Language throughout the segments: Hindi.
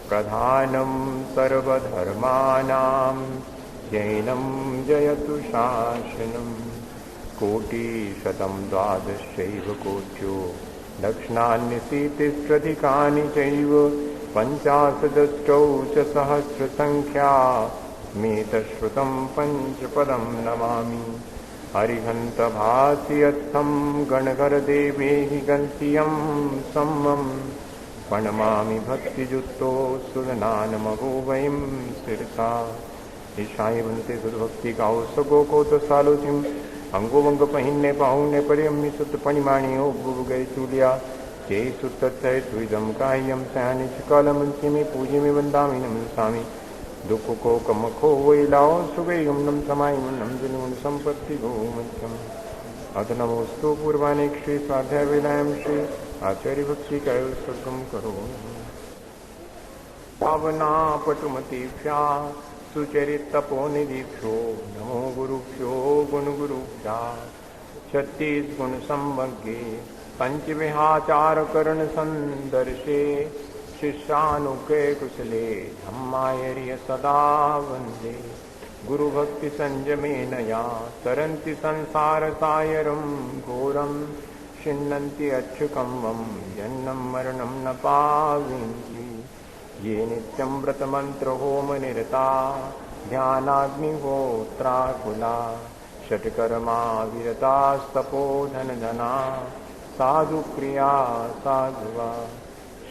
प्रधानं सर्वधर्माणां जैनं जयतु शासनं कोटिशतं द्वादशैव कोट्यो दक्षिणान्यशीतिस्रधिकानि चैव पञ्चाशदष्टौ च सहस्रसङ्ख्या मेतश्रुतं पञ्चपदं नमामि हरिहन्तभासियत्थं गणगरदेवेहि गन्त्यं सम्मं प्रणमामि भक्तियुक्तो सुरनानमगो वयं शिरसा ईशाई बनते सुरभक्ति गाओ सगो को तो सालोचिम अंगो वंग पहिन्ने पाहुने परियम्मि सुत पणिमाणियो गुरु गए चूलिया जे सुत तय द्विदम कायम सयानि चकालमंचिमि पूजिमि वंदामि नमस्कामि दुख को कमखो वै लाओ सुगैगम नम समाय नम जनुन संपत्ति गो मध्यम अथ नमोस्तु पूर्वाणे श्री स्वाध्याय वेलायम श्री आचार्य भक्ति कयो स्वर्गम करो पावना पटुमतीभ्या सुचरित तपोनिधिभ्यो नमो गुरुभ्यो गुण गुरुभ्या छत्तीस गुण संवज्ञे पंचविहाचार करण संदर्शे शिष्यानुके कुशले धम्मायर्य सदा वंदे गुरु भक्ति संयमेन या तरन्ति संसार सायरं घोरं छिन्नन्ति अच्छुकं वं जन्मं मरणं न पाविन्ति ये नित्यं व्रतमन्त्र होम निरता ध्यानाग्निहोत्राकुला षट्कर्मा विरतास्तपोधनधना साधुक्रिया साधुवा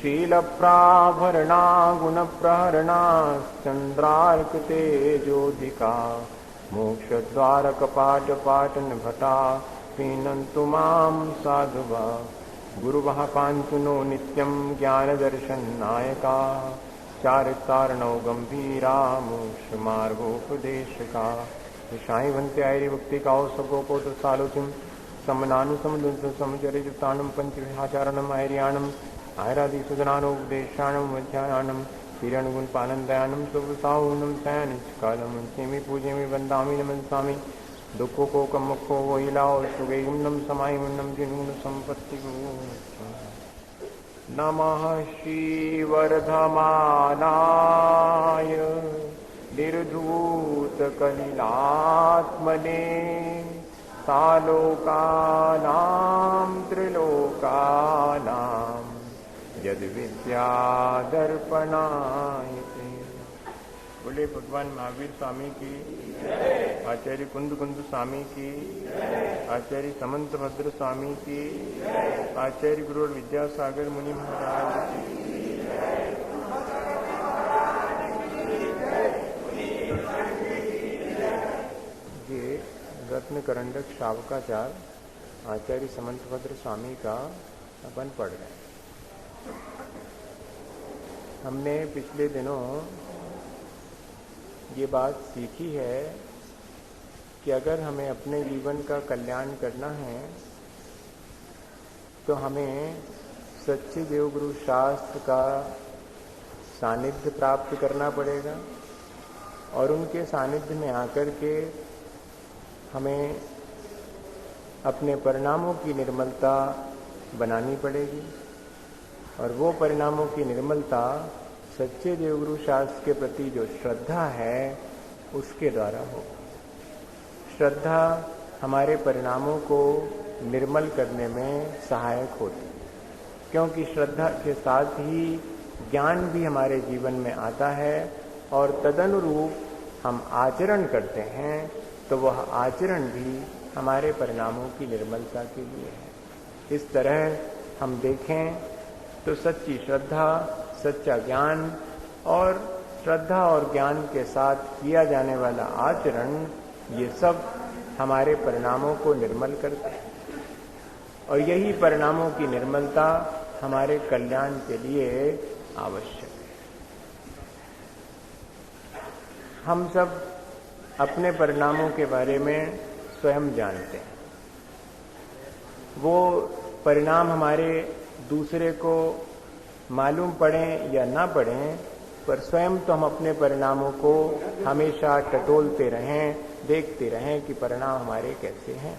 शीलप्राभरणा गुणप्रहरणाश्चन्द्रार्कतेजोदिका मोक्षद्वारकपाटपाटनभटा पीनन्तु मां साधुवा गुरुवः पान्तु नो नित्यं ज्ञानदर्शननायका चारितारणौ गम्भीरा मोक्षमार्गोपदेशका ईशाई भन्ते आयरी भक्तिकाओ सगोको तो सालोचिम समनानुसमदुंस समचरिताणं पंचविहाचारणम् आयर्याणम् आयरादिसुदनानोपदेशाणं वध्यायाणं हिरण्यगुणपानन्दयानं सुवसाहुनं सयानिष्कालं सेमि पूजेमि वन्दामि नमस्कामि दुखों को कमखो वहिलाओ सुगैगम नम समायमन्नम जिनुन संपत्ति नमः श्रीवर्धमानाय निर्धूतकलिलात्मने सालोकानां त्रिलोकानां यद्विद्यादर्पणायते। बोले भगवान महावीर स्वामी की, आचार्य कुंद स्वामी की, आचार्य समंत भद्र स्वामी की, आचार्य गुरु विद्यासागर मुनि महाराज की। ये रत्न करंडक शावकाचार आचार्य समंत भद्र स्वामी का अपन पढ़ रहे हैं। हमने पिछले दिनों ये बात सीखी है कि अगर हमें अपने जीवन का कल्याण करना है तो हमें सच्चे देवगुरु शास्त्र का सानिध्य प्राप्त करना पड़ेगा और उनके सानिध्य में आकर के हमें अपने परिणामों की निर्मलता बनानी पड़ेगी और वो परिणामों की निर्मलता सच्चे देवगुरु शास्त्र के प्रति जो श्रद्धा है उसके द्वारा होगा। श्रद्धा हमारे परिणामों को निर्मल करने में सहायक होती है, क्योंकि श्रद्धा के साथ ही ज्ञान भी हमारे जीवन में आता है और तदनुरूप हम आचरण करते हैं तो वह आचरण भी हमारे परिणामों की निर्मलता के लिए है। इस तरह हम देखें तो सच्ची श्रद्धा, सच्चा ज्ञान और श्रद्धा और ज्ञान के साथ किया जाने वाला आचरण, ये सब हमारे परिणामों को निर्मल करते हैं और यही परिणामों की निर्मलता हमारे कल्याण के लिए आवश्यक है। हम सब अपने परिणामों के बारे में स्वयं जानते हैं। वो परिणाम हमारे दूसरे को मालूम पड़े या ना पड़े, पर स्वयं तो हम अपने परिणामों को हमेशा टटोलते रहें, देखते रहें कि परिणाम हमारे कैसे हैं।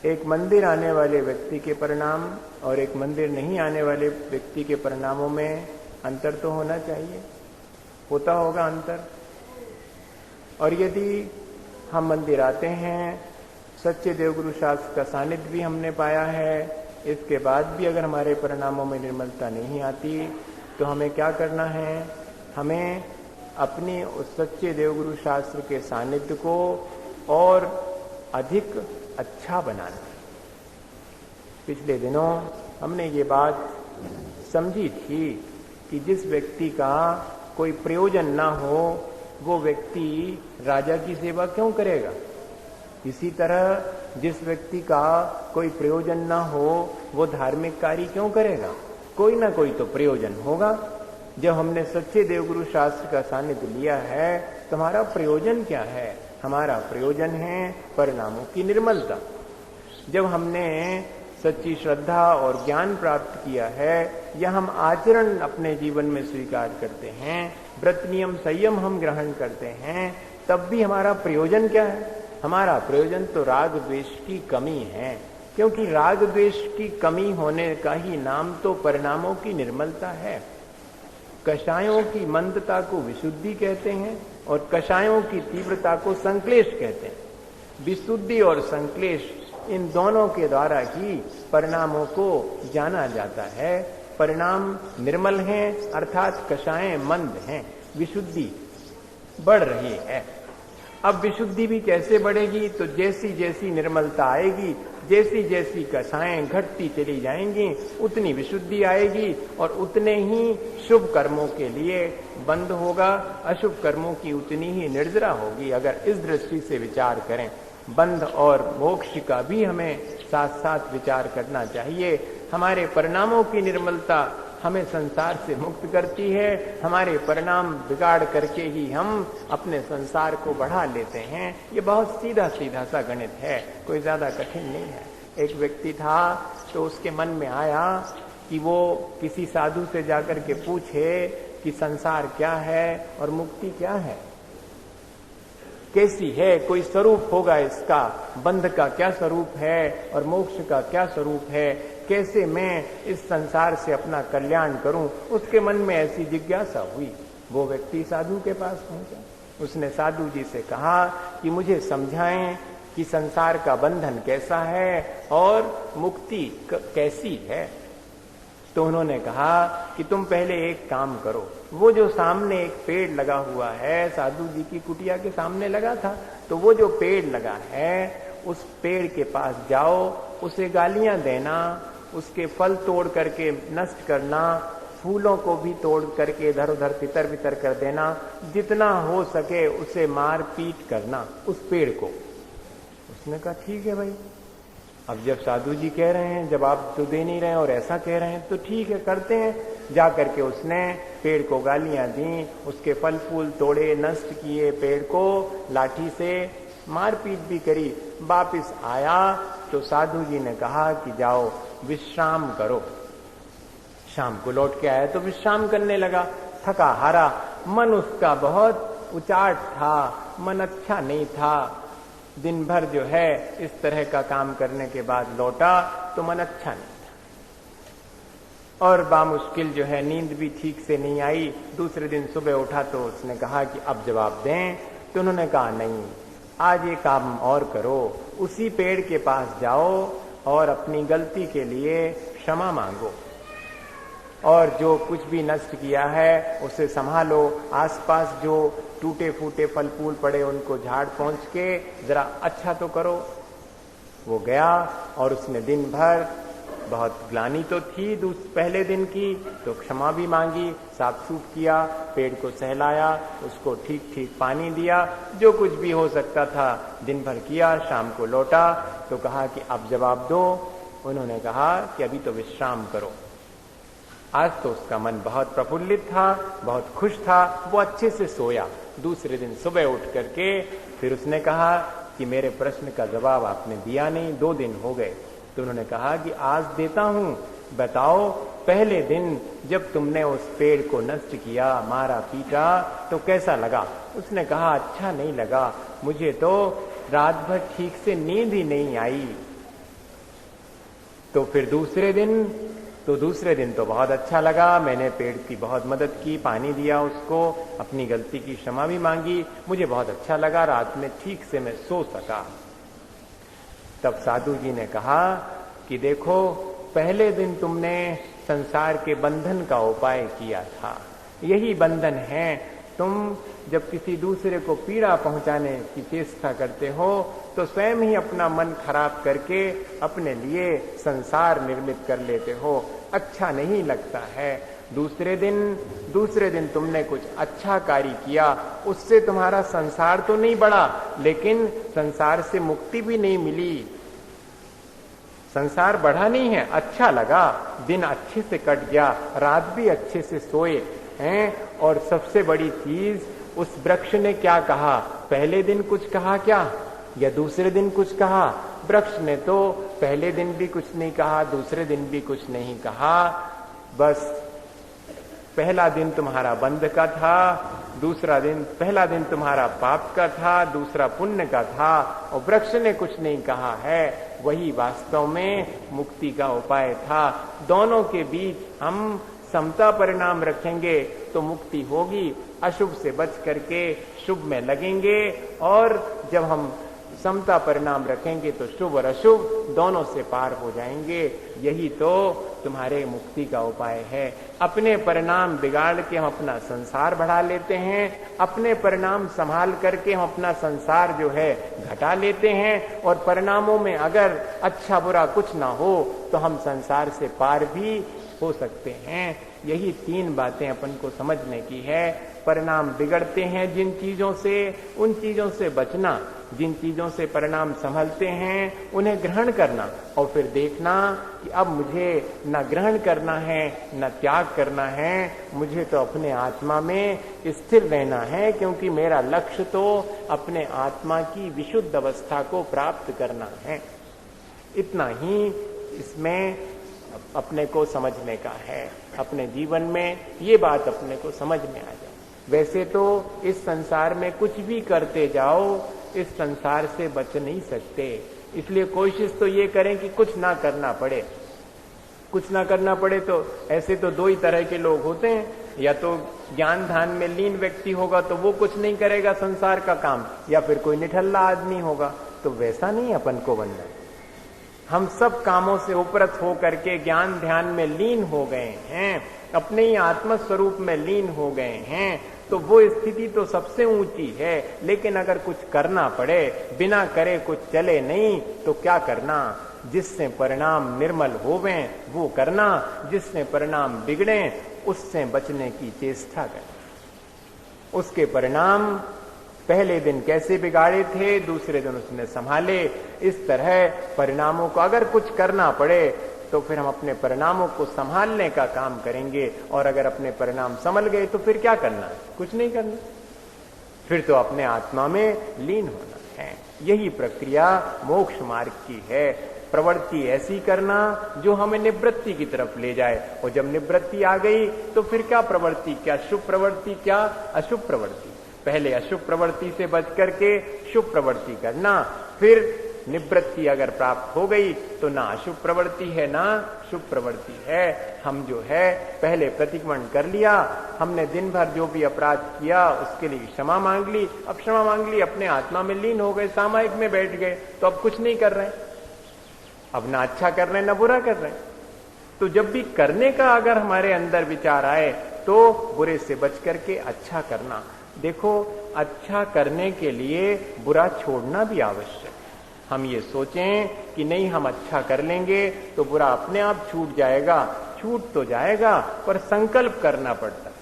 एक मंदिर आने वाले व्यक्ति के परिणाम और एक मंदिर नहीं आने वाले व्यक्ति के परिणामों में अंतर तो होना चाहिए, होता होगा अंतर। और यदि हम मंदिर आते हैं, सच्चे देवगुरु शास्त्र का सानिध्य भी हमने पाया है, इसके बाद भी अगर हमारे परिणामों में निर्मलता नहीं आती तो हमें क्या करना है? हमें अपनी उस सच्चे देवगुरु शास्त्र के सानिध्य को और अधिक अच्छा बनाना। पिछले दिनों हमने ये बात समझी थी कि जिस व्यक्ति का कोई प्रयोजन ना हो वो व्यक्ति राजा की सेवा क्यों करेगा। इसी तरह जिस व्यक्ति का कोई प्रयोजन ना हो वो धार्मिक कार्य क्यों करेगा। कोई ना कोई तो प्रयोजन होगा। जब हमने सच्चे देवगुरु शास्त्र का सानिध्य लिया है तो हमारा प्रयोजन क्या है? हमारा प्रयोजन है परिणामों की निर्मलता। जब हमने सच्ची श्रद्धा और ज्ञान प्राप्त किया है या हम आचरण अपने जीवन में स्वीकार करते हैं, व्रत नियम संयम हम ग्रहण करते हैं, तब भी हमारा प्रयोजन क्या है? हमारा प्रयोजन तो राग द्वेष की कमी है, क्योंकि राग द्वेष की कमी होने का ही नाम तो परिणामों की निर्मलता है। कषायों की मंदता को विशुद्धि कहते हैं और कषायों की तीव्रता को संक्लेश कहते हैं। विशुद्धि और संक्लेश इन दोनों के द्वारा ही परिणामों को जाना जाता है। परिणाम निर्मल हैं अर्थात कषायें मंद हैं, विशुद्धि बढ़ रही है। अब विशुद्धि भी कैसे बढ़ेगी? तो जैसी जैसी निर्मलता आएगी, जैसी जैसी कषायें घटती चली जाएंगी, उतनी विशुद्धि आएगी और उतने ही शुभ कर्मों के लिए बंद होगा, अशुभ कर्मों की उतनी ही निर्जरा होगी। अगर इस दृष्टि से विचार करें, बंध और मोक्ष का भी हमें साथ साथ विचार करना चाहिए। हमारे परिणामों की निर्मलता हमें संसार से मुक्त करती है। हमारे परिणाम बिगाड़ करके ही हम अपने संसार को बढ़ा लेते हैं। ये बहुत सीधा सीधा सा गणित है, कोई ज्यादा कठिन नहीं है। एक व्यक्ति था तो उसके मन में आया कि वो किसी साधु से जाकर के पूछे कि संसार क्या है और मुक्ति क्या है, कैसी है, कोई स्वरूप होगा इसका, बंध का क्या स्वरूप है और मोक्ष का क्या स्वरूप है, कैसे मैं इस संसार से अपना कल्याण करूं। उसके मन में ऐसी जिज्ञासा हुई। वो व्यक्ति साधु के पास पहुंचा। उसने साधु जी से कहा कि मुझे समझाएं कि संसार का बंधन कैसा है और मुक्ति कैसी है। तो उन्होंने कहा कि तुम पहले एक काम करो, वो जो सामने एक पेड़ लगा हुआ है, साधु जी की कुटिया के सामने लगा था, तो वो जो पेड़ लगा है उस पेड़ के पास जाओ, उसे गालियां देना, उसके फल तोड़ करके नष्ट करना, फूलों को भी तोड़ करके इधर उधर तितर बितर कर देना, जितना हो सके उसे मार पीट करना उस पेड़ को। उसने कहा ठीक है भाई। अब जब साधु जी कह रहे हैं, जब आप तो दे नहीं रहे हैं और ऐसा कह रहे हैं तो ठीक है करते हैं। जा करके उसने पेड़ को गालियां दी, उसके फल फूल तोड़े, नष्ट किए, पेड़ को लाठी से मारपीट भी करी। वापिस आया तो साधु जी ने कहा कि जाओ विश्राम करो। शाम को लौट के आया तो विश्राम करने लगा, थका हारा, मन उसका बहुत उचाट था, मन अच्छा नहीं था। दिन भर जो है इस तरह का काम करने के बाद लौटा तो मन अच्छा नहीं था और बामुश्किल जो है नींद भी ठीक से नहीं आई। दूसरे दिन सुबह उठा तो उसने कहा कि अब जवाब दें। तो उन्होंने कहा नहीं, आज ये काम और करो, उसी पेड़ के पास जाओ और अपनी गलती के लिए क्षमा मांगो और जो कुछ भी नष्ट किया है उसे संभालो। आसपास जो टूटे फूटे फल फूल पड़े उनको झाड़ पहुंच के जरा अच्छा तो करो। वो गया और उसने दिन भर, बहुत ग्लानि तो थी पहले दिन की, तो क्षमा भी मांगी, साफ सूफ किया, पेड़ को सहलाया, उसको ठीक ठीक पानी दिया, जो कुछ भी हो सकता था दिन भर किया। शाम को लौटा तो कहा कि अब जवाब दो। उन्होंने कहा कि अभी तो विश्राम करो। आज तो उसका मन बहुत प्रफुल्लित था, बहुत खुश था, वो अच्छे से सोया। दूसरे दिन सुबह उठ करके फिर उसने कहा कि मेरे प्रश्न का जवाब आपने दिया नहीं, 2 दिन हो गए। तो उन्होंने कहा कि आज देता हूं, बताओ पहले दिन जब तुमने उस पेड़ को नष्ट किया, मारा पीटा, तो कैसा लगा? उसने कहा अच्छा नहीं लगा, मुझे तो रात भर ठीक से नींद ही नहीं आई। तो फिर दूसरे दिन तो बहुत अच्छा लगा, मैंने पेड़ की बहुत मदद की, पानी दिया उसको, अपनी गलती की क्षमा भी मांगी, मुझे बहुत अच्छा लगा, रात में ठीक से मैं सो सका। तब साधु जी ने कहा कि देखो, पहले दिन तुमने संसार के बंधन का उपाय किया था, यही बंधन है। तुम जब किसी दूसरे को पीड़ा पहुंचाने की चेष्टा करते हो तो स्वयं ही अपना मन खराब करके अपने लिए संसार निर्मित कर लेते हो, अच्छा नहीं लगता है। दूसरे दिन तुमने कुछ अच्छा कार्य किया, उससे तुम्हारा संसार तो नहीं बढ़ा, लेकिन संसार से मुक्ति भी नहीं मिली। संसार बढ़ा नहीं है, अच्छा लगा, दिन अच्छे से कट गया, रात भी अच्छे से सोए हैं। और सबसे बड़ी चीज, उस वृक्ष ने क्या कहा? पहले दिन कुछ कहा क्या, या दूसरे दिन कुछ कहा? वृक्ष ने तो पहले दिन भी कुछ नहीं कहा, दूसरे दिन भी कुछ नहीं कहा। बस पहला दिन तुम्हारा बंध का था, पहला दिन तुम्हारा पाप का था, दूसरा पुण्य का था, और वृक्ष ने कुछ नहीं कहा है। वही वास्तव में मुक्ति का उपाय था। दोनों के बीच हम समता परिणाम रखेंगे तो मुक्ति होगी। अशुभ से बच करके शुभ में लगेंगे, और जब हम समता परिणाम रखेंगे तो शुभ और अशुभ दोनों से पार हो जाएंगे। यही तो तुम्हारे मुक्ति का उपाय है। अपने परिणाम बिगाड़ के हम अपना संसार बढ़ा लेते हैं, अपने परिणाम संभाल करके हम अपना संसार जो है घटा लेते हैं, और परिणामों में अगर अच्छा बुरा कुछ ना हो तो हम संसार से पार भी हो सकते हैं। यही तीन बातें अपन को समझने की है। परिणाम बिगड़ते हैं जिन चीजों से, उन चीजों से बचना, जिन चीजों से परिणाम संभलते हैं उन्हें ग्रहण करना, और फिर देखना कि अब मुझे न ग्रहण करना है न त्याग करना है, मुझे तो अपने आत्मा में स्थिर रहना है, क्योंकि मेरा लक्ष्य तो अपने आत्मा की विशुद्ध अवस्था को प्राप्त करना है। इतना ही इसमें अपने को समझने का है। अपने जीवन में ये बात अपने को समझ में आ जाए। वैसे तो इस संसार में कुछ भी करते जाओ, इस संसार से बच नहीं सकते। इसलिए कोशिश तो ये करें कि कुछ ना करना पड़े। कुछ ना करना पड़े तो ऐसे तो दो ही तरह के लोग होते हैं, या तो ज्ञान ध्यान में लीन व्यक्ति होगा तो वो कुछ नहीं करेगा संसार का काम, या फिर कोई निठल्ला आदमी होगा। तो वैसा नहीं अपन को बनना। हम सब कामों से उपरत हो करके ज्ञान ध्यान में लीन हो गए हैं, अपने ही आत्म स्वरूप में लीन हो गए हैं, तो वो स्थिति तो सबसे ऊंची है। लेकिन अगर कुछ करना पड़े, बिना करे कुछ चले नहीं, तो क्या करना? जिससे परिणाम निर्मल होवे वो करना, जिससे परिणाम बिगड़े उससे बचने की चेष्टा करना। उसके परिणाम पहले दिन कैसे बिगाड़े थे, दूसरे दिन उसने संभाले। इस तरह परिणामों को अगर कुछ करना पड़े तो फिर हम अपने परिणामों को संभालने का काम करेंगे, और अगर अपने परिणाम संभल गए तो फिर क्या करना? कुछ नहीं करना, फिर तो अपने आत्मा में लीन होना है। यही प्रक्रिया मोक्ष मार्ग की है। प्रवृत्ति ऐसी करना जो हमें निवृत्ति की तरफ ले जाए, और जब निवृत्ति आ गई तो फिर क्या प्रवृत्ति, क्या शुभ प्रवृत्ति, क्या अशुभ प्रवृत्ति। पहले अशुभ प्रवृत्ति से बच करके शुभ प्रवृत्ति करना, फिर निवृत्ति अगर प्राप्त हो गई तो ना अशुभ प्रवृत्ति है ना शुभ प्रवृत्ति है। हम जो है पहले प्रतिक्रमण कर लिया, हमने दिन भर जो भी अपराध किया उसके लिए क्षमा मांग ली, अब क्षमा मांग ली, अपने आत्मा में लीन हो गए, सामायिक में बैठ गए, तो अब कुछ नहीं कर रहे, अब ना अच्छा कर रहे ना बुरा कर रहे। तो जब भी करने का अगर हमारे अंदर विचार आए तो बुरे से बच करके अच्छा करना। देखो, अच्छा करने के लिए बुरा छोड़ना भी आवश्यक है। हम ये सोचें कि नहीं हम अच्छा कर लेंगे तो बुरा अपने आप छूट जाएगा, छूट तो जाएगा पर संकल्प करना पड़ता है।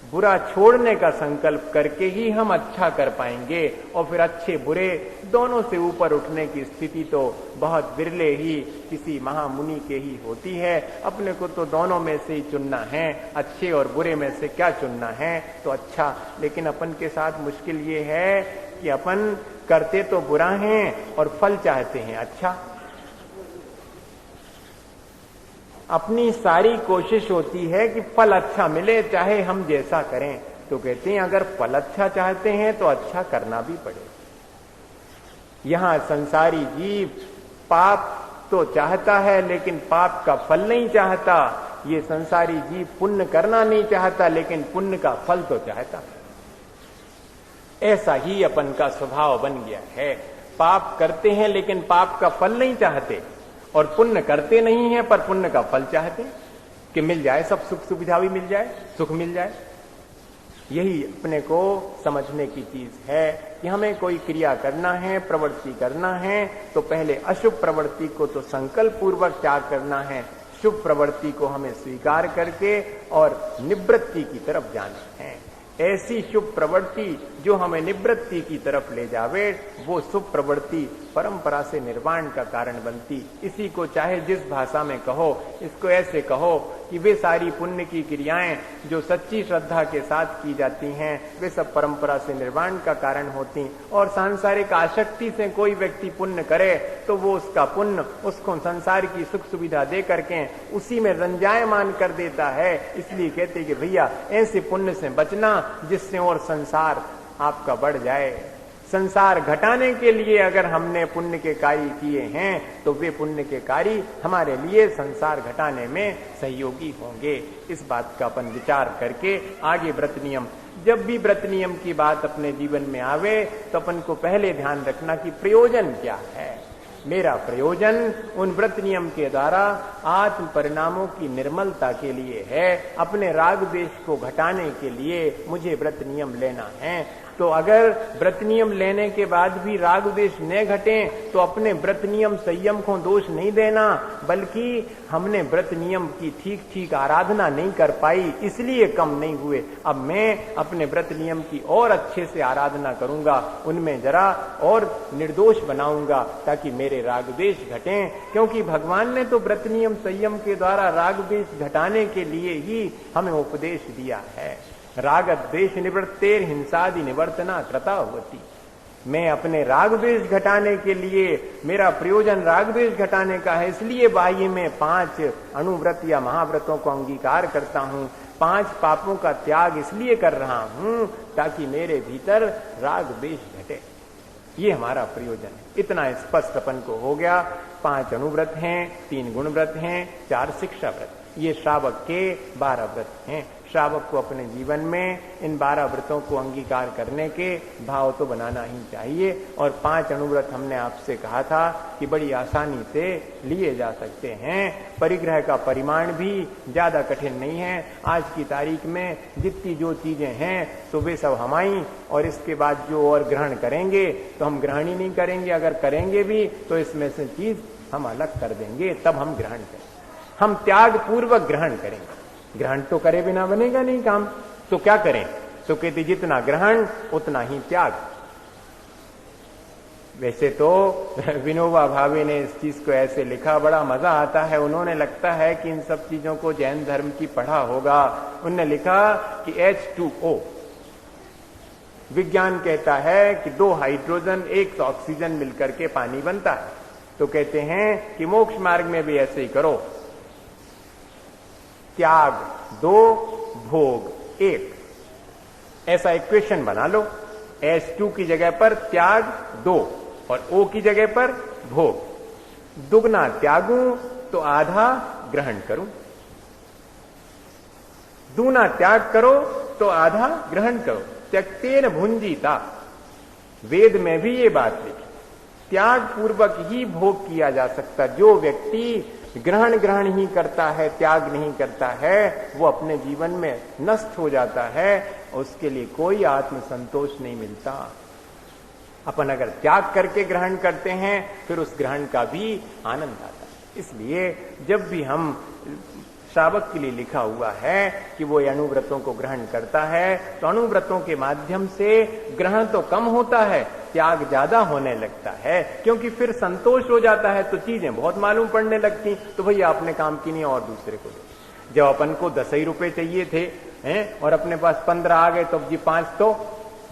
बुरा छोड़ने का संकल्प करके ही हम अच्छा कर पाएंगे, और फिर अच्छे बुरे दोनों से ऊपर उठने की स्थिति तो बहुत विरले ही किसी महामुनि के ही होती है। अपने को तो दोनों में से ही चुनना है, अच्छे और बुरे में से क्या चुनना है, तो अच्छा। लेकिन अपन के साथ मुश्किल ये है कि अपन करते तो बुरा हैं और फल चाहते हैं अच्छा। अपनी सारी कोशिश होती है कि फल अच्छा मिले, चाहे हम जैसा करें। तो कहते हैं अगर फल अच्छा चाहते हैं तो अच्छा करना भी पड़ेगा। यहां संसारी जीव पाप तो चाहता है लेकिन पाप का फल नहीं चाहता। ये संसारी जीव पुण्य करना नहीं चाहता लेकिन पुण्य का फल तो चाहता। ऐसा ही अपन का स्वभाव बन गया है। पाप करते हैं लेकिन पाप का फल नहीं चाहते, और पुण्य करते नहीं है पर पुण्य का फल चाहते कि मिल जाए, सब सुख सुविधा भी मिल जाए, सुख मिल जाए। यही अपने को समझने की चीज है कि हमें कोई क्रिया करना है, प्रवृत्ति करना है, तो पहले अशुभ प्रवृत्ति को तो संकल्प पूर्वक त्याग करना है, शुभ प्रवृत्ति को हमें स्वीकार करके और निवृत्ति की तरफ जाना है। ऐसी शुभ प्रवृत्ति जो हमें निवृत्ति की तरफ ले जावे, वो शुभ प्रवृत्ति परंपरा से निर्वाण का कारण बनती। इसी को चाहे जिस भाषा में कहो, इसको ऐसे कहो कि वे सारी पुण्य की क्रियाएं जो सच्ची श्रद्धा के साथ की जाती हैं, वे सब परंपरा से निर्वाण का कारण होती। और सांसारिक आसक्ति से कोई व्यक्ति पुण्य करे तो वो उसका पुण्य उसको संसार की सुख सुविधा दे करके उसी में रंजायमान कर देता है। इसलिए कहते कि भैया ऐसे पुण्य से बचना जिससे और संसार आपका बढ़ जाए। संसार घटाने के लिए अगर हमने पुण्य के कार्य किए हैं तो वे पुण्य के कार्य हमारे लिए संसार घटाने में सहयोगी होंगे। इस बात का अपन विचार करके आगे व्रत नियम, जब भी व्रत नियम की बात अपने जीवन में आवे तो अपन को पहले ध्यान रखना कि प्रयोजन क्या है। मेरा प्रयोजन उन व्रत नियम के द्वारा आत्म परिणामों की निर्मलता के लिए है, अपने राग द्वेष को घटाने के लिए मुझे व्रत नियम लेना है। तो अगर व्रत नियम लेने के बाद भी राग द्वेष न घटे तो अपने व्रत नियम संयम को दोष नहीं देना, बल्कि हमने व्रत नियम की ठीक ठीक आराधना नहीं कर पाई इसलिए कम नहीं हुए। अब मैं अपने व्रत नियम की और अच्छे से आराधना करूंगा, उनमें जरा और निर्दोष बनाऊंगा ताकि मेरे राग द्वेष घटे। क्योंकि भगवान ने तो व्रत नियम संयम के द्वारा राग द्वेष घटाने के लिए ही हमें उपदेश दिया है। राग द्वेष निवृत्तेर हिंसादि निवर्तना कृता होती। मैं अपने राग द्वेष घटाने के लिए, मेरा प्रयोजन राग द्वेष घटाने का है, इसलिए बाह्य में 5 अणुव्रत या महाव्रतों को अंगीकार करता हूं, 5 पापों का त्याग इसलिए कर रहा हूं ताकि मेरे भीतर राग द्वेष घटे। ये हमारा प्रयोजन है। इतना स्पष्ट अपन को हो गया। 5 अणुव्रत हैं, 3 गुण व्रत हैं, 4 शिक्षा व्रत, ये श्रावक के 12 व्रत हैं। श्रावक को अपने जीवन में इन 12 व्रतों को अंगीकार करने के भाव तो बनाना ही चाहिए। और 5 अणुव्रत हमने आपसे कहा था कि बड़ी आसानी से लिए जा सकते हैं। परिग्रह का परिमाण भी ज्यादा कठिन नहीं है। आज की तारीख में जितनी जो चीजें हैं तो वे सब हमारी, और इसके बाद जो और ग्रहण करेंगे तो हम ग्रहण ही नहीं करेंगे। अगर करेंगे भी तो इसमें से चीज हम अलग कर देंगे, तब हम ग्रहण करेंगे। हम त्याग पूर्वक ग्रहण करेंगे। ग्रहण तो करे बिना बनेगा नहीं काम, तो क्या करें? तो कहते जितना ग्रहण उतना ही त्याग। वैसे तो विनोबा भावे ने इस चीज को ऐसे लिखा, बड़ा मजा आता है। उन्होंने लगता है कि इन सब चीजों को जैन धर्म की पढ़ा होगा। उन्होंने लिखा कि H2O, विज्ञान कहता है कि 2 हाइड्रोजन 1 ऑक्सीजन मिलकर के पानी बनता है। तो कहते हैं कि मोक्ष मार्ग में भी ऐसे ही करो, त्याग 2 भोग 1, ऐसा इक्वेशन बना लो। H2 की जगह पर त्याग 2 और O की जगह पर भोग। दुगना त्यागूं तो आधा ग्रहण करूं, दूना त्याग करो तो आधा ग्रहण करो। त्यक्तेन भुंजीता, वेद में भी ये बात लिखी। त्याग पूर्वक ही भोग किया जा सकता। जो व्यक्ति ग्रहण ही करता है, त्याग नहीं करता है, वो अपने जीवन में नष्ट हो जाता है। उसके लिए कोई आत्म संतोष नहीं मिलता। अपन अगर त्याग करके ग्रहण करते हैं फिर उस ग्रहण का भी आनंद आता है। इसलिए जब भी हम, श्रावक के लिए लिखा हुआ है कि वो अणुव्रतों को ग्रहण करता है, तो अणुव्रतों के माध्यम से ग्रहण तो कम होता है, त्याग ज्यादा होने लगता है। क्योंकि फिर संतोष हो जाता है तो चीजें बहुत मालूम पड़ने लगती। तो भैया अपने काम की नहीं और दूसरे को दो। जब अपन को 10 ही रुपए चाहिए थे हैं और अपने पास 15 आ गए, तो अब जी 5 तो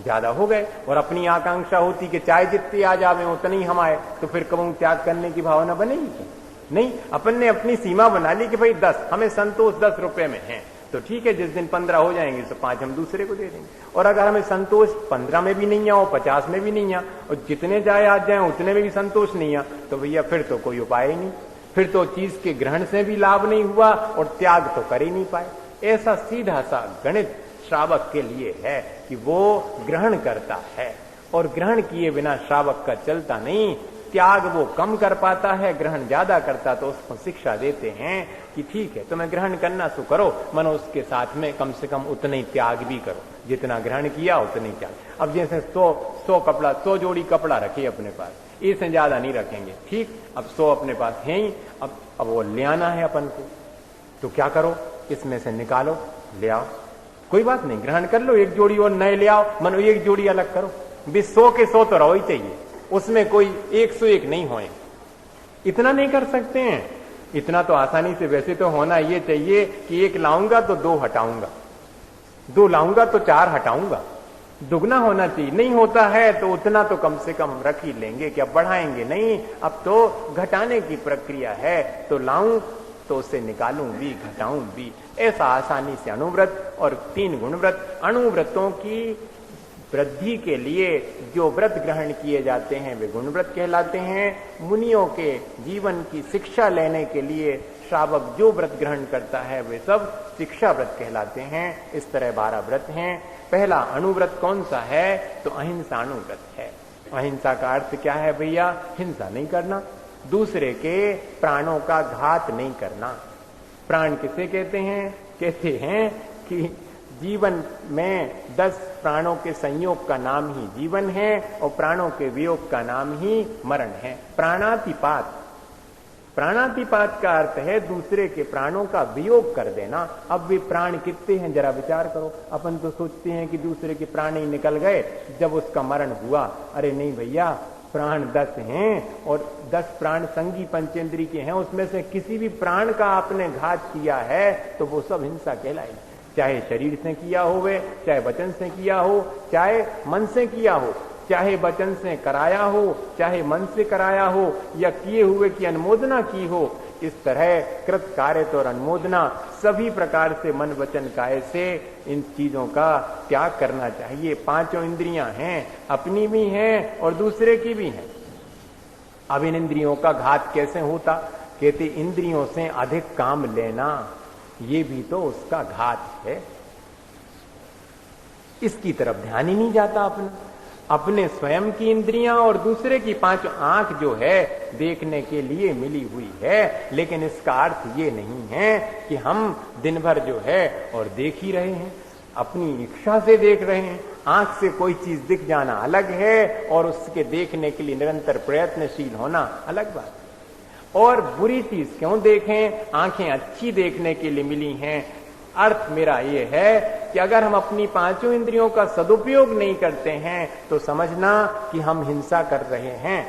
ज्यादा हो गए। और अपनी आकांक्षा होती कि चाहे जितने आ जावे उतने ही हम आए, तो फिर कब त्याग करने की भावना बनेगी? नहीं, अपन ने अपनी सीमा बना ली कि भाई 10, हमें संतोष 10 रुपए में है, तो ठीक है, जिस दिन 15 हो जाएंगे तो 5 हम दूसरे को दे देंगे। और अगर हमें संतोष 15 में भी नहीं आ, 50 में भी नहीं आ, और जितने जाए आज जाए उतने में भी संतोष नहीं आ, तो भैया फिर तो कोई उपाय ही नहीं। फिर तो चीज के ग्रहण से भी लाभ नहीं हुआ और त्याग तो कर ही नहीं पाए। ऐसा सीधा सा गणित श्रावक के लिए है कि वो ग्रहण करता है और ग्रहण किए बिना श्रावक का चलता नहीं। त्याग वो कम कर पाता है, ग्रहण ज्यादा करता, तो उसको शिक्षा देते हैं कि ठीक है तुम्हें ग्रहण करना सो करो, मनो उसके साथ में कम से कम उतना ही त्याग भी करो, जितना ग्रहण किया उतना ही त्याग। अब जैसे 100 जोड़ी कपड़ा रखिए अपने पास, इससे ज्यादा नहीं रखेंगे, ठीक। अब 100 अपने पास है ही, अब वो ले आना है अपन को, तो क्या करो, इसमें से निकालो ले आओ, कोई बात नहीं, ग्रहण कर लो, एक जोड़ी और नए ले आओ, मनो एक जोड़ी अलग करो। 100 के 100 तो रहो ही चाहिए, उसमें कोई 101 नहीं होए। इतना नहीं कर सकते हैं? इतना तो आसानी से वैसे तो होना ये चाहिए कि 1 लाऊंगा तो 2 हटाऊंगा, 2 लाऊंगा तो 4 हटाऊंगा, दुगना होना चाहिए। नहीं होता है तो उतना तो कम से कम रख ही लेंगे, क्या बढ़ाएंगे नहीं। अब तो घटाने की प्रक्रिया है, तो लाऊं तो उसे निकालूं भी, घटाऊं भी, ऐसा आसानी से अणुव्रत और 3 गुणव्रत। अणुव्रतों की वृद्धि के लिए जो व्रत ग्रहण किए जाते हैं वे गुणव्रत कहलाते हैं। मुनियों के जीवन की शिक्षा लेने के लिए श्रावक जो व्रत ग्रहण करता है वे सब शिक्षा व्रत कहलाते हैं। इस तरह 12 व्रत हैं। पहला अणुव्रत कौन सा है? तो अहिंसा अणुव्रत है। अहिंसा का अर्थ क्या है भैया? हिंसा नहीं करना, दूसरे के प्राणों का घात नहीं करना। प्राण किसे कहते हैं? कहते हैं कि जीवन में 10 प्राणों के संयोग का नाम ही जीवन है और प्राणों के वियोग का नाम ही मरण है। प्राणातिपात, प्राणातिपात का अर्थ है दूसरे के प्राणों का वियोग कर देना। अब वे प्राण कितने हैं जरा विचार करो। अपन तो सोचते हैं कि दूसरे के प्राण ही निकल गए जब उसका मरण हुआ। अरे नहीं भैया, प्राण 10 हैं और 10 प्राण संगी पंचेंद्री के हैं, उसमें से किसी भी प्राण का आपने घात किया है तो वो सब हिंसा कहलाएगी। चाहे शरीर से किया हो, चाहे वचन से किया हो, चाहे मन से किया हो, चाहे वचन से कराया हो, चाहे मन से कराया हो, या किए हुए की अनुमोदना की हो। इस तरह कृत कार्य और अनुमोदना सभी प्रकार से मन वचन काय से इन चीजों का त्याग करना चाहिए। 5 इंद्रियां हैं, अपनी भी हैं और दूसरे की भी हैं। अब इन इंद्रियों का घात कैसे होता? कहते इंद्रियों से अधिक काम लेना, ये भी तो उसका घात है। इसकी तरफ ध्यान ही नहीं जाता अपने स्वयं की इंद्रियां और दूसरे की 5 आंख जो है देखने के लिए मिली हुई है, लेकिन इसका अर्थ ये नहीं है कि हम दिन भर जो है और देख ही रहे हैं, अपनी इच्छा से देख रहे हैं। आंख से कोई चीज दिख जाना अलग है और उसके देखने के लिए निरंतर प्रयत्नशील होना अलग बात है। और बुरी चीज क्यों देखें? आंखें अच्छी देखने के लिए मिली हैं। अर्थ मेरा ये है कि अगर हम अपनी 5 इंद्रियों का सदुपयोग नहीं करते हैं तो समझना कि हम हिंसा कर रहे हैं।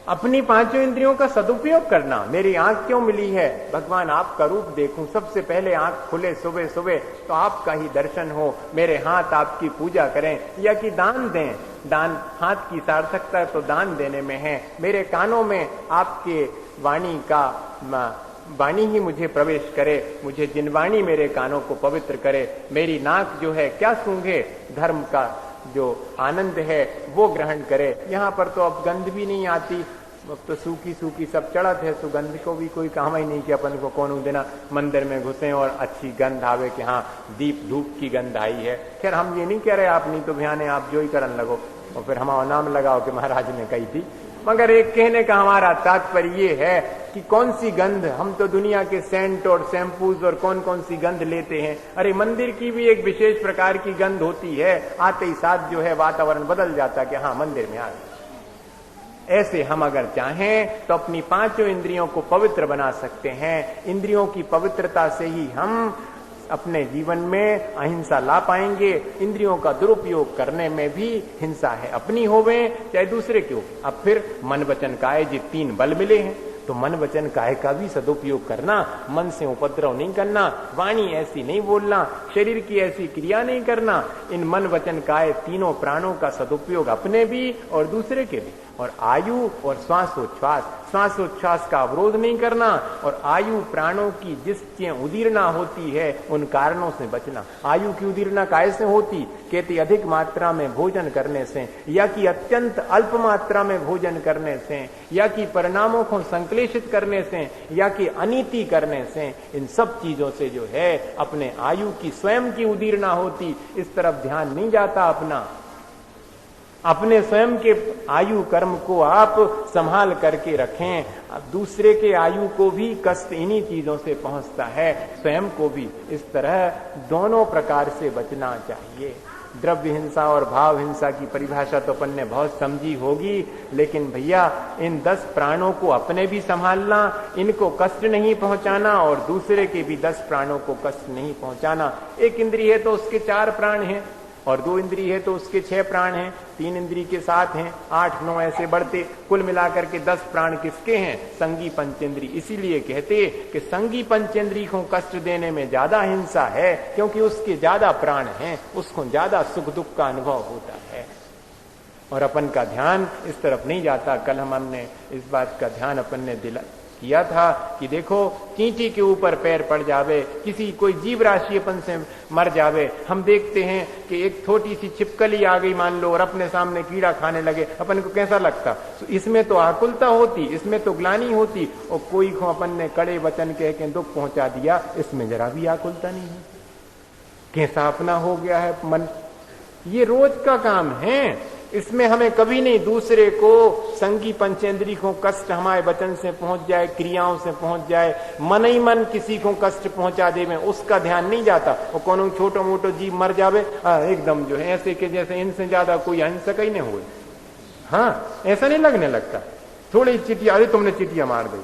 अपनी 5 इंद्रियों का सदुपयोग करना। मेरी आंख क्यों मिली है? भगवान आपका रूप देखूं, सबसे पहले आंख खुले सुबह सुबह तो आपका ही दर्शन हो, मेरे हाथ आपकी पूजा करें या कि दान दें। दान, हाथ की सार्थकता तो दान देने में है। मेरे कानों में आपके वाणी का वाणी ही मुझे प्रवेश करे, मुझे जिनवाणी मेरे कानों को पवित्र करे। मेरी नाक जो है क्या सूंघे, धर्म का जो आनंद है वो ग्रहण करे। यहाँ पर तो अब गंध भी नहीं आती, अब तो सूखी सूखी सब चढ़त है, सुगंध को भी कोई काम ही नहीं कि अपन को कौन देना मंदिर में घुसे और अच्छी गंध आवे कि हाँ दीप धूप की गंध आई है। खैर हम ये नहीं कह रहे आप नहीं तो बयान है, आप जो ही करन लगो और फिर हमारा नाम लगाओ कि महाराज ने कही थी। मगर एक कहने का हमारा तात्पर्य ये है कि कौन सी गंध, हम तो दुनिया के सेंट और शैम्पूज और कौन कौन सी गंध लेते हैं। अरे मंदिर की भी एक विशेष प्रकार की गंध होती है, आते ही साथ जो है वातावरण बदल जाता है कि हाँ मंदिर में आ गए। ऐसे हम अगर चाहें तो अपनी 5 इंद्रियों को पवित्र बना सकते हैं। इंद्रियों की पवित्रता से ही हम अपने जीवन में अहिंसा ला पाएंगे। इंद्रियों का दुरुपयोग करने में भी हिंसा है, अपनी होवे चाहे दूसरे की हो। अब फिर मन वचन काया जी 3 बल मिले हैं, तो मन वचन काय का भी सदुपयोग करना, मन से उपद्रव नहीं करना, वाणी ऐसी नहीं बोलना, शरीर की ऐसी क्रिया नहीं करना। इन मन वचन काय तीनों प्राणों का सदुपयोग अपने भी और दूसरे के भी। और आयु और श्वासोच्छ्वास, श्वासोच्छ्वास का अवरोध नहीं करना, और आयु प्राणों की जिससे उदीर्णा होती है उन कारणों से बचना। आयु की उदीर्णा कैसे होती? कहते अधिक मात्रा में भोजन करने से, या कि अत्यंत अल्प मात्रा में भोजन करने से, या कि परिणामों को संश्लेषित करने से, या कि अनीति करने से। इन सब चीजों से जो है अपने आयु की स्वयं की उदीर्णा होती। इस तरफ ध्यान नहीं जाता अपना। अपने स्वयं के आयु कर्म को आप संभाल करके रखें। दूसरे के आयु को भी कष्ट इन्हीं चीजों से पहुंचता है, स्वयं को भी। इस तरह दोनों प्रकार से बचना चाहिए। द्रव्य हिंसा और भाव हिंसा की परिभाषा तो अपन ने बहुत समझी होगी, लेकिन भैया इन 10 प्राणों को अपने भी संभालना, इनको कष्ट नहीं पहुंचाना, और दूसरे के भी 10 प्राणों को कष्ट नहीं पहुंचाना। एक इंद्रिय है तो उसके 4 प्राण हैं, और 2 इंद्रिय है तो उसके 6 प्राण हैं, 3 इंद्रिय के 7 हैं, 8, 9 ऐसे बढ़ते, कुल मिलाकर के 10 प्राण किसके हैं? संगी पंचेंद्री। इसीलिए कहते कि संगी पंचेंद्री को कष्ट देने में ज्यादा हिंसा है, क्योंकि उसके ज्यादा प्राण हैं, उसको ज्यादा सुख दुख का अनुभव होता है, और अपन का ध्यान इस तरफ नहीं जाता। कल हमने इस बात का ध्यान अपन ने किया था कि देखो चींटी के ऊपर पैर पड़ जावे, किसी कोई जीव राशि अपन से मर जावे, हम देखते हैं कि एक छोटी सी छिपकली आ गई मान लो और अपने सामने कीड़ा खाने लगे, अपन को कैसा लगता? इसमें तो आकुलता होती, इसमें तो ग्लानि होती, और कोई को अपन ने कड़े वचन कह के दुख पहुंचा दिया, इसमें जरा भी आकुलता नहीं है। कैसा अपना हो गया है मन। ये रोज का काम है, इसमें हमें कभी नहीं दूसरे को संगी पंचेंद्री को कष्ट हमारे वचन से पहुंच जाए, क्रियाओं से पहुंच जाए, मन ही मन किसी को कष्ट पहुंचा दे में उसका ध्यान नहीं जाता। और कोनो छोटो मोटो जीव मर जावे एकदम जो है ऐसे के जैसे इनसे ज्यादा कोई अहिंसक ही नहीं हुए। हाँ, ऐसा नहीं लगने लगता। थोड़ी चिटिया, अरे तुमने चिटिया मार दी,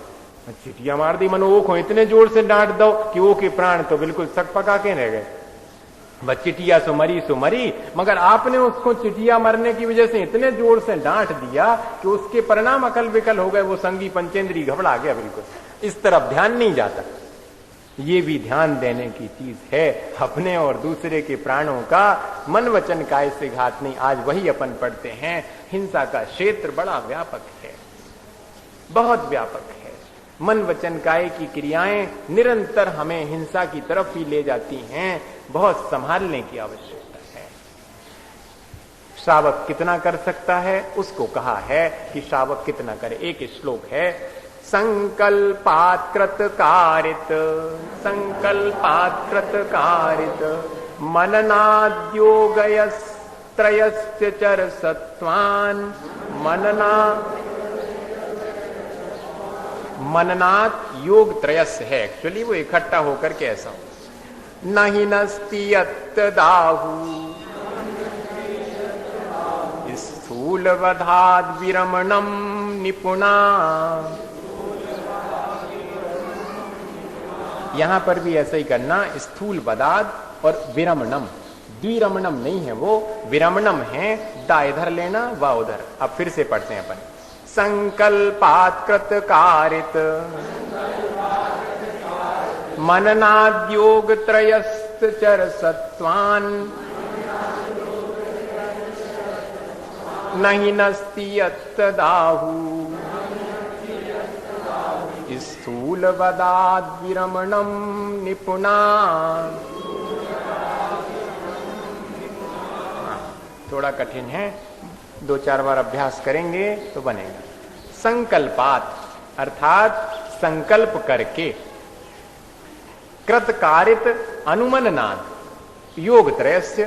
चिटिया मार दी, मनो वो को इतने जोर से डांट दो कि वो के प्राण तो बिल्कुल सक पका के रह गए। बस चिटिया सो मरी, मगर आपने उसको चिटिया मरने की वजह से इतने जोर से डांट दिया कि उसके परिणाम अकल विकल हो गए, वो संगी पंचेंद्री घबरा गया बिल्कुल। इस तरफ ध्यान नहीं जाता। ये भी ध्यान देने की चीज है, अपने और दूसरे के प्राणों का मन वचन काय से घात नहीं। आज वही अपन पढ़ते हैं। हिंसा का क्षेत्र बड़ा व्यापक है, बहुत व्यापक है। मन वचन काय की क्रियाएं निरंतर हमें हिंसा की तरफ ही ले जाती हैं, बहुत संभालने की आवश्यकता है। श्रावक कितना कर सकता है उसको कहा है कि श्रावक कितना करे। एक श्लोक है, संकल्पात् कृतकारित, संकल्पात् कृतकारित मननाद्योगयस्त्रयस्य चरसत्वान् मननात् योग त्रयस्य है। एक्चुअली वो इकट्ठा होकर के ऐसा नहीं नस्ति यत्तदाहु स्थूल वधाद विरमणम निपुणा। यहां पर भी ऐसा ही करना, स्थूल वधाद और विरमणम। द्विरमणम नहीं है वो, विरमणम है, दा इधर लेना वा उधर। अब फिर से पढ़ते हैं अपन। संकल्पात् कृतकारित मननाद्योग त्रयस्त चरसत्वान् नहि नस्ति यत्तदाहु स्थूल वदाद् विरमणम निपुणा। थोड़ा कठिन है, 2-4 बार अभ्यास करेंगे तो बनेगा। संकल्पात अर्थात संकल्प करके, कृतकारित अनुमननाद योग त्रयस्य,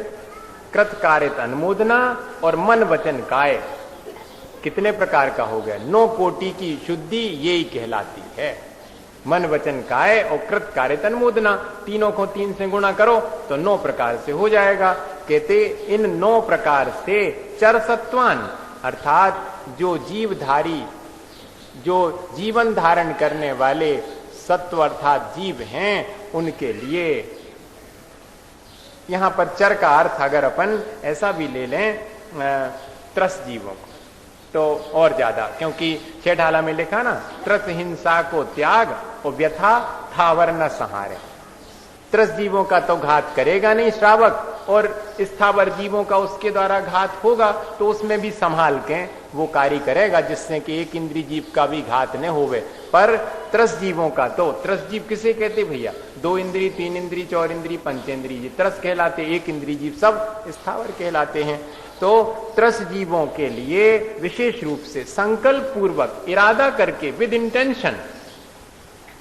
कृतकारित अनुमोदना और मन वचन काय कितने प्रकार का हो गया? 9 कोटि की शुद्धि यही कहलाती है। मन वचन काय और कृतकारित अनुमोदना, तीनों को 3 से गुणा करो तो 9 प्रकार से हो जाएगा। कहते इन 9 प्रकार से चरसत्वान अर्थात जो जीवधारी, जो जीवन धारण करने वाले सत्व अर्थात जीव हैं, उनके लिए। यहां पर चर का अर्थ अगर अपन ऐसा भी ले लें त्रस जीवों को तो और ज्यादा, क्योंकि छेठाला में लिखा ना, त्रस हिंसा को त्याग और व्यथा थावर न सहारे। त्रस जीवों का तो घात करेगा नहीं श्रावक, और स्थावर जीवों का उसके द्वारा घात होगा तो उसमें भी संभाल के वो कार्य करेगा, जिससे कि एक इंद्रिय जीव का भी घात न होवे। पर त्रस जीवों का, तो त्रस जीव किसे कहते भैया? 2 इंद्रिय, 3 इंद्रिय, 4 इंद्रिय, पंचेंद्रिय जीव त्रस कहलाते। एक इंद्रिय जीव सब स्थावर कहलाते हैं। तो त्रस जीवों के लिए विशेष रूप से संकल्प पूर्वक इरादा करके, विद इंटेंशन,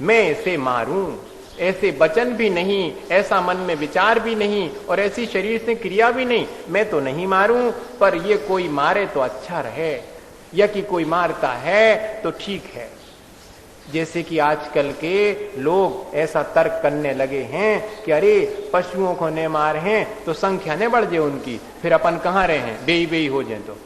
मैं इसे मारूं, ऐसे वचन भी नहीं, ऐसा मन में विचार भी नहीं और ऐसी शरीर से क्रिया भी नहीं, मैं तो नहीं मारूं, पर ये कोई मारे तो अच्छा रहे, या कि कोई मारता है तो ठीक है। जैसे कि आजकल के लोग ऐसा तर्क करने लगे हैं कि अरे पशुओं को न मार हैं तो संख्या न बढ़ जाए उनकी, फिर अपन कहाँ रहे हैं, बेई बेई हो जाए। तो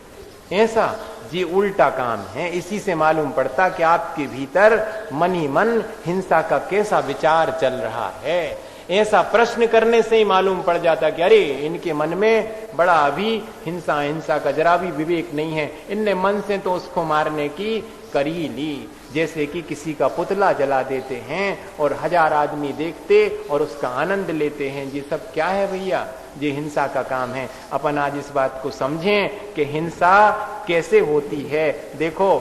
ऐसा ये उल्टा काम है। इसी से मालूम पड़ता कि आपके भीतर मन ही मन हिंसा का कैसा विचार चल रहा है। ऐसा प्रश्न करने से ही मालूम पड़ जाता कि अरे इनके मन में बड़ा अभी हिंसा का जरा भी विवेक नहीं है, इनने मन से तो उसको मारने की करी ली। जैसे कि किसी का पुतला जला देते हैं और 1000 आदमी देखते और उसका आनंद लेते हैं। ये सब क्या है भैया? ये हिंसा का काम है। अपन आज इस बात को समझें कि हिंसा कैसे होती है। देखो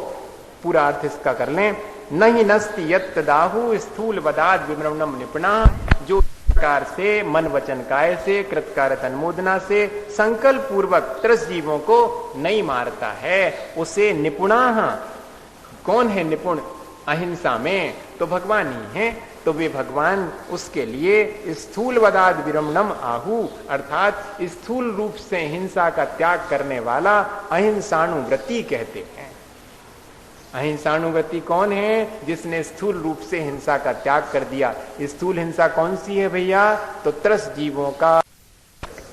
पूरा अर्थ इसका कर लें। नहीं नस्ति यत् दाहु स्थूल वदाद विमृणम निपुणा, जो प्रकार से मन वचन काय से कृतकारत अनुमोदना से संकल्प पूर्वक त्रस जीवों को नहीं मारता है, उसे निपुणा। कौन है निपुण अहिंसा में? तो भगवान ही है। तो वे भगवान उसके लिए स्थूल वदाद विरमणम आहु, अर्थात स्थूल रूप से हिंसा का त्याग करने वाला अहिंसानुव्रति कहते हैं। अहिंसानुव्रति कौन है? जिसने स्थूल रूप से हिंसा का त्याग कर दिया। स्थूल हिंसा कौन सी है भैया? तो त्रस जीवों का।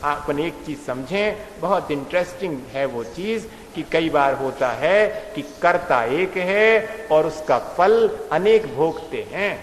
अपन एक चीज समझें, बहुत इंटरेस्टिंग है वो चीज कि कई बार होता है कि कर्ता एक है और उसका फल अनेक भोगते हैं।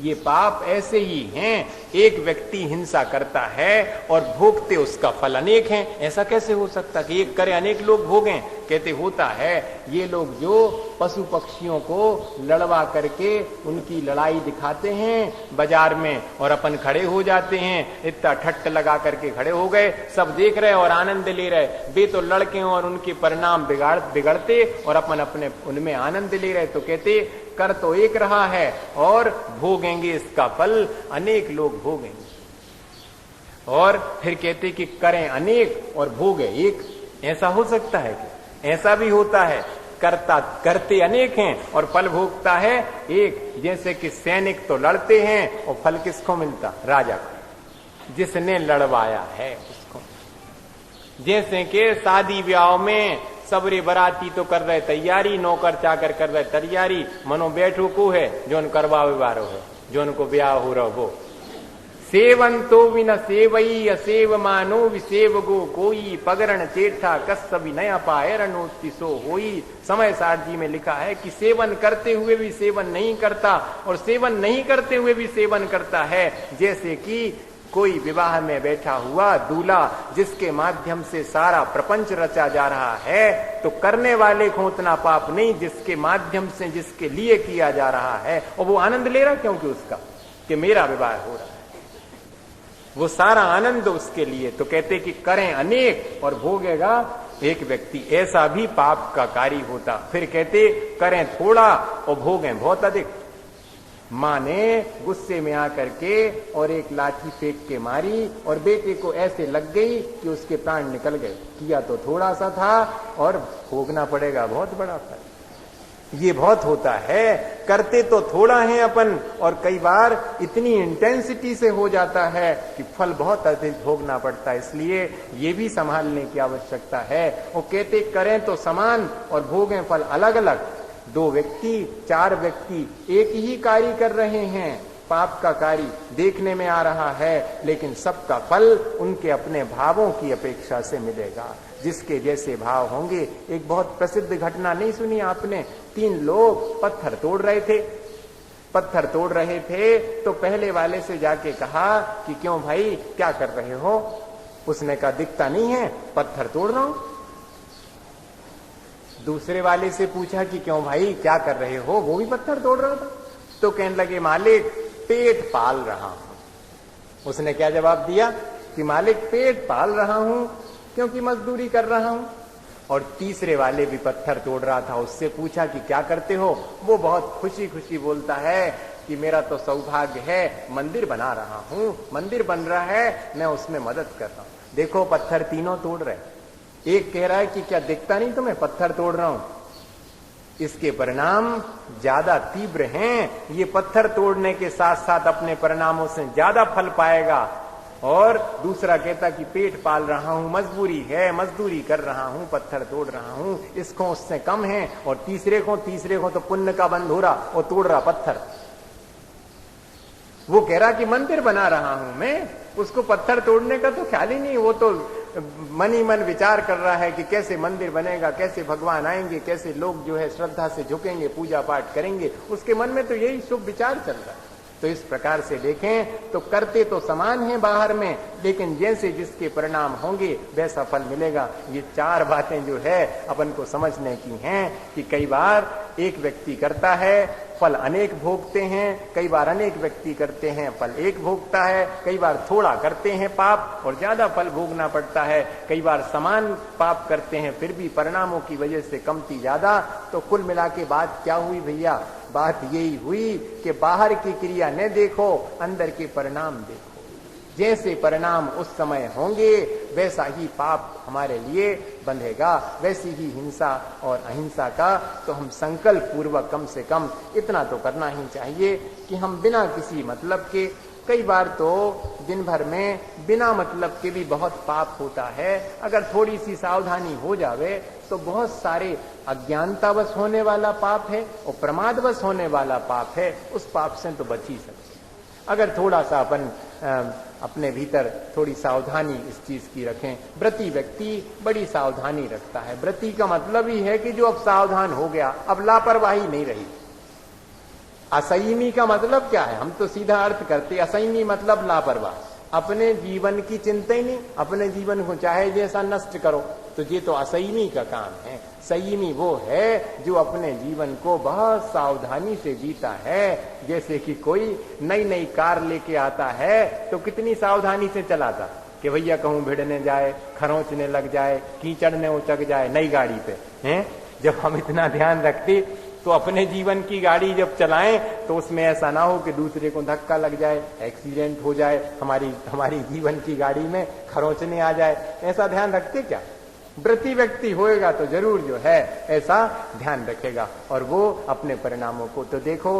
ये पाप ऐसे ही हैं, एक व्यक्ति हिंसा करता है और भोगते उसका फल अनेक हैं। ऐसा कैसे हो सकता कि एक करे अनेक लोग भोगें? कहते होता है ये लोग जो पशु पक्षियों को लड़वा करके उनकी लड़ाई दिखाते हैं बाजार में और अपन खड़े हो जाते हैं, इतना ठट्ट लगा करके खड़े हो गए, सब देख रहे और आनंद ले रहे, वे तो लड़के और उनके परिणाम बिगड़ते और अपन अपने उनमें आनंद ले रहे। तो कहते कर तो एक रहा है और भोगेंगे इसका फल अनेक लोग भोगेंगे। और फिर कहते कि करें अनेक और भोगे एक। ऐसा हो सकता है कि ऐसा भी होता है, करते अनेक हैं और फल भोगता है एक। जैसे कि सैनिक तो लड़ते हैं और फल किसको मिलता? राजा को, जिसने लड़वाया है उसको। जैसे कि शादी ब्याह में सबरे बराती तो कर रहे तैयारी, नौकर चाकर कर रहे तैयारी, मनो बैठो को है जो उन करवा विवारो है, जो उनको ब्याह हो रहा वो। सेवन तो बिना सेवई असेव मानो विसेव गो कोई, पगरण चेठा कस भी नया पाए रणोत्तिसो होई। समय सार जी में लिखा है कि सेवन करते हुए भी सेवन नहीं करता और सेवन नहीं करते हुए भी सेवन करता है। जैसे कि कोई विवाह में बैठा हुआ दूल्हा जिसके माध्यम से सारा प्रपंच रचा जा रहा है, तो करने वाले को उतना पाप नहीं जिसके माध्यम से, जिसके लिए किया जा रहा है, और वो आनंद ले रहा क्योंकि उसका कि मेरा विवाह हो रहा है, वो सारा आनंद उसके लिए। तो कहते कि करें अनेक और भोगेगा एक व्यक्ति, ऐसा भी पाप का कार्य होता। फिर कहते करें थोड़ा और भोगें बहुत अधिक। माँ ने गुस्से में आकर के और एक लाठी फेंक के मारी और बेटे को ऐसे लग गई कि उसके प्राण निकल गए। किया तो थोड़ा सा था और भोगना पड़ेगा बहुत बड़ा फल। ये बहुत होता है, करते तो थोड़ा है अपन और कई बार इतनी इंटेंसिटी से हो जाता है कि फल बहुत अधिक भोगना पड़ता है। इसलिए ये भी संभालने की आवश्यकता है। वो कहते करें तो समान और भोगें फल अलग अलग। 2 व्यक्ति 4 व्यक्ति एक ही कार्य कर रहे हैं, पाप का कार्य देखने में आ रहा है, लेकिन सबका फल उनके अपने भावों की अपेक्षा से मिलेगा, जिसके जैसे भाव होंगे। एक बहुत प्रसिद्ध घटना नहीं सुनी आपने? 3 लोग पत्थर तोड़ रहे थे। पत्थर तोड़ रहे थे तो पहले वाले से जाके कहा कि क्यों भाई क्या कर रहे हो? उसने कहा दिखता नहीं है, पत्थर तोड़ रहा हूं। दूसरे वाले से पूछा कि क्यों भाई क्या कर रहे हो? वो भी पत्थर तोड़ रहा था। तो कहने लगे मालिक पेट पाल रहा हूं। उसने क्या जवाब दिया? कि मालिक पेट पाल रहा हूं क्योंकि मजदूरी कर रहा हूं। और तीसरे वाले भी पत्थर तोड़ रहा था, उससे पूछा कि क्या करते हो? वो बहुत खुशी खुशी बोलता है कि मेरा तो सौभाग्य है, मंदिर बना रहा हूं, मंदिर बन रहा है, मैं उसमें मदद कर रहा हूं। देखो पत्थर तीनों तोड़ रहे। एक कह रहा है कि क्या दिखता नहीं तुम्हें पत्थर तोड़ रहा हूं? इसके परिणाम ज्यादा तीव्र हैं। ये पत्थर तोड़ने के साथ साथ अपने परिणामों से ज्यादा फल पाएगा। और दूसरा कहता कि पेट पाल रहा हूं, मजबूरी है, मजदूरी कर रहा हूं, पत्थर तोड़ रहा हूं, इसको उससे कम है। और तीसरे को तो पुण्य का बंध हो रहा और तोड़ रहा पत्थर। वो कह रहा कि मंदिर बना रहा हूं मैं, उसको पत्थर तोड़ने का तो ख्याल ही नहीं। वो तो मन ही मन विचार कर रहा है कि कैसे मंदिर बनेगा, कैसे भगवान आएंगे, कैसे लोग जो है श्रद्धा से झुकेंगे, पूजा पाठ करेंगे। उसके मन में तो यही शुभ विचार चल रहा है। तो इस प्रकार से देखें तो करते तो समान हैं बाहर में, लेकिन जैसे जिसके परिणाम होंगे वैसा फल मिलेगा। ये चार बातें जो है अपन को समझने की हैं कि कई बार एक व्यक्ति करता है, फल अनेक भोगते हैं, कई बार अनेक व्यक्ति करते हैं, फल एक भोगता है, कई बार थोड़ा करते हैं पाप और ज्यादा फल भोगना पड़ता है, कई बार समान पाप करते हैं फिर भी परिणामों की वजह से कमती ज्यादा। तो कुल मिला के बात क्या हुई भैया? बात यही हुई कि बाहर की क्रिया न देखो, अंदर के परिणाम देखो। जैसे परिणाम उस समय होंगे वैसा ही पाप हमारे लिए बंधेगा, वैसी ही हिंसा और अहिंसा का तो हम संकल्प पूर्वक कम से कम इतना तो करना ही चाहिए कि हम बिना किसी मतलब के, कई बार तो दिन भर में बिना मतलब के भी बहुत पाप होता है। अगर थोड़ी सी सावधानी हो जावे तो बहुत सारे अज्ञानतावश होने वाला पाप है और प्रमादवश होने वाला पाप है, उस पाप से तो बच ही सकते। अगर थोड़ा सा अपन अपने भीतर थोड़ी सावधानी इस चीज की रखें। व्रती व्यक्ति बड़ी सावधानी रखता है। व्रती का मतलब ही है कि जो अब सावधान हो गया, अब लापरवाही नहीं रही। असंयमी का मतलब क्या है? हम तो सीधा अर्थ करते, असंयमी मतलब लापरवाह, अपने जीवन की चिंता ही नहीं, अपने जीवन को चाहे जैसा नष्ट करो। तो ये तो असंयमी का काम है। संयमी वो है जो अपने जीवन को बहुत सावधानी से जीता है। जैसे कि कोई नई नई कार लेके आता है तो कितनी सावधानी से चलाता कि भैया कहूं भिड़ने जाए, खरोंचने लग जाए, कीचड़ में उचक जाए नई गाड़ी पे हैं। जब हम इतना ध्यान रखते तो अपने जीवन की गाड़ी जब चलाएं तो उसमें ऐसा ना हो कि दूसरे को धक्का लग जाए, एक्सीडेंट हो जाए, हमारी जीवन की गाड़ी में खरोंचने आ जाए। ऐसा ध्यान रखते क्या? व्रती व्यक्ति होएगा तो जरूर जो है ऐसा ध्यान रखेगा और वो अपने परिणामों को तो देखो।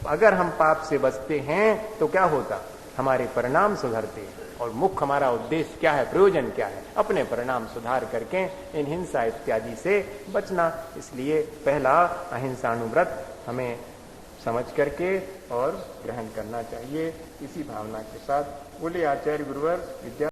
अगर हम पाप से बचते हैं तो क्या होता? हमारे परिणाम सुधरते हैं। और मुख्य हमारा उद्देश्य क्या है, प्रयोजन क्या है? अपने परिणाम सुधार करके इन हिंसा इत्यादि से बचना। इसलिए पहला अहिंसानुव्रत हमें समझ करके और ग्रहण करना चाहिए। इसी भावना के साथ बोले आचार्य गुरुवर विद्या।